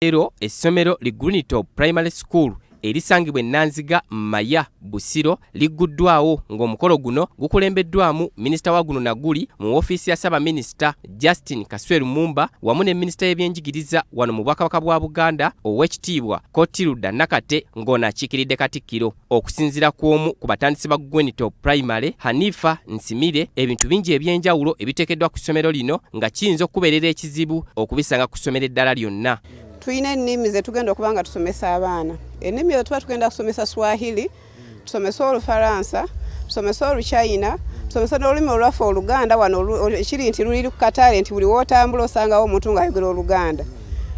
Ero essomero Ligguddwawo Primary School erisangibwa Nanziga Maya Busiro Ligguddwawo ng'omukolo guno gukulembeddwamu minisita wa guno naguli mu ofiisi ya Saba Minisita Justin Kasweru Mumba wamu ne minisita y'ebyenjigiriza wano mu Bwakabaka bwa Buganda Owekitiibwa Kotiruda Nakate ng'onaakiikiridde Katikkiro. Okusinziira kw'omu ku batandisi ba Ligguddwawo Primary Hanifa Nsimire, ebintu bingi ebyenjawulo ebiteekeddwa ku ssomero lino nga kiyinza okubeerera ekizibu okubisanga ku ssomero eddala lyonna. Tuyina ennimi ze tugenda okuba nga tusomesa abaana. Ennimi ezo tuba tugenda kusomesa Swahili, tusomesa Olufalansa, tusomesa Oluchina, tusomesa n'olulimi olwaffe Oluganda wano ekiri nti luli ku katale nti buli w'otambula osangawo omuntu ng'ayogera Oluganda.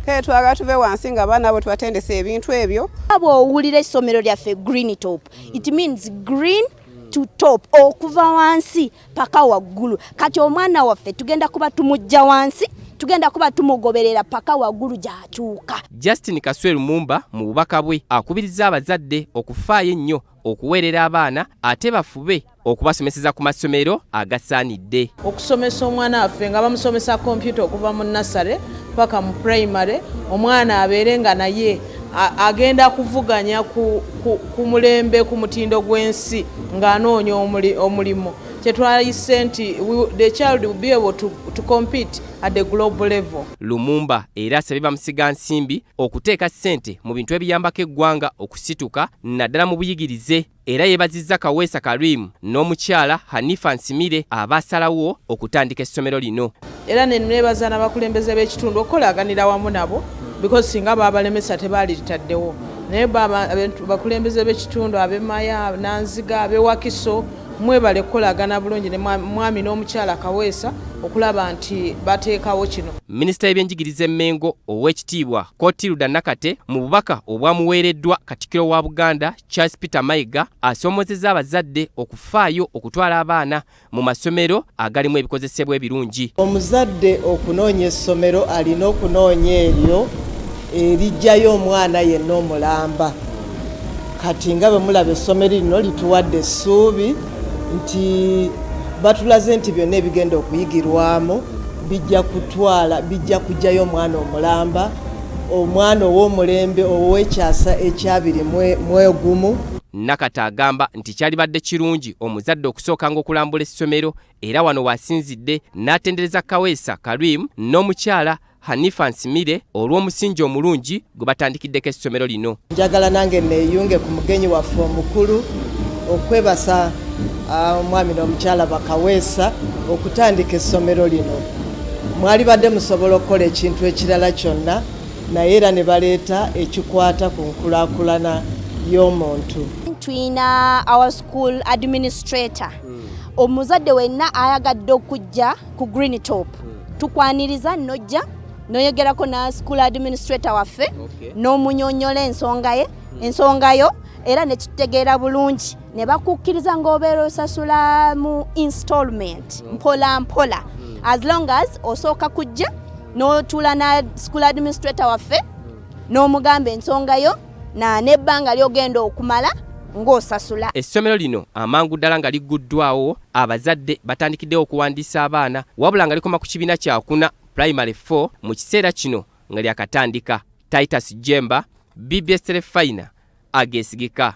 Kale twagala tuve wansi nga abaana abo tubatendesa ebintu ebyo. Abo owulira essomero lyaffe green top. It means green to top, okuva wansi paka waggulu. Kati omwana waffe tugenda kuba tumujja wansi, tugenda kuba tumugoberera paka waggulu gy'atuuka. Justin Kasweru Mumba mu bubaka bwe akubiriza abazadde okufaayo ennyo okuweerera abaana ate bafube okubasomeseza ku masomero agasaanidde. Okusomesa omwana waffe nga bamusomesa kompyuta okuva mu nursery paka mu primary, omwana abeere nga naye agenda kuvuganya ku mulembe ku mutindo gw'ensi ng'anoonya omulimo. Kyetwayise nti the child will be able to compete at the global level. Lumumba era asabye bamusiga nsimbi okuteeka ssente mu bintu ebiyambako eggwanga okusituka naddala mu buyigirize, era yeebazizza Kaweesa Karim n'omukyala Hanifa Nsimire abaasalawo okutandika essomero lino. Era ne neebaza n'abakulembeze b'ekitundu okukolaganira wamu nabo because singa baabalemesa tebaali litaddewo. Naye bakulembeze b'ekitundu ab'Emaya, Nanziga, ab'Ewakiso mwebale kukolagana bulungi ne mwami n'omukyala Kaweesa okulaba nti bateekawo kino. Minisita y'ebyenjigiriza Mengo Owekitiibwa Kotiruda Nakate mu bubaka obwamuweereddwa Katikkiro wa Buganda Charles Peter Mayiga asoomozezza abazadde okufaayo okutwala abaana mu masomero agalimu ebikozesebwa ebirungi. Omuzadde okunoonya essomero alina okunoonya eryo erijjayo omwana yenna omulamba. Kati nga bwe mulaba essomero lino lituwadde essuubi nti batulaze nti byonna ebigenda okuyigirwamu bijja kujjayo omwana omulamba, omwana ow'omulembe ow'ekyasa ekyabiri mwegumu. Nakate agamba nti kyalibadde kirungi omuzadde okusooka ng'okulambula essomero, era wano wasinzidde n'atendereza Kaweesa Karim n'omukyala Hanifa Nsimire olw'omusingi omulungi gwe batandikiddeko essomero lino. Njagala nange neeyunge ku mugenyi waffe omukulu okwebasa omwami n'omukyala Bakaweesa okutandika essomero lino. Mwali badde musobola okukola ekintu ekirala kyonna, naye era ne baleeta ekikwata ku nkulaakulana y'omuntu. Tuyina our school administrator. Omuzadde wenna ayagadde okujja ku green top. Tukwaniriza nojja noyogerako na school administrator waffe n'omunyonyola ensonga yo era ne kitegeera bulungi ne bakukkiriza ng'obeera osasula mu installment mpola mpola, as long as osooka kujja n'otuula na school administrator waffe n'omugamba ensonga yo n'ebbanga ly'ogenda okumala ng'osasula. Essomero lino amangu ddala nga ligguddwawo, abazadde batandikiddewo okuwandiisa abaana wabula nga likoma ku kibiina kyakuna Primary 4 mu kiseera kino nga lyakatandika. Titus Jemba, BBS Telefina, ageesigika.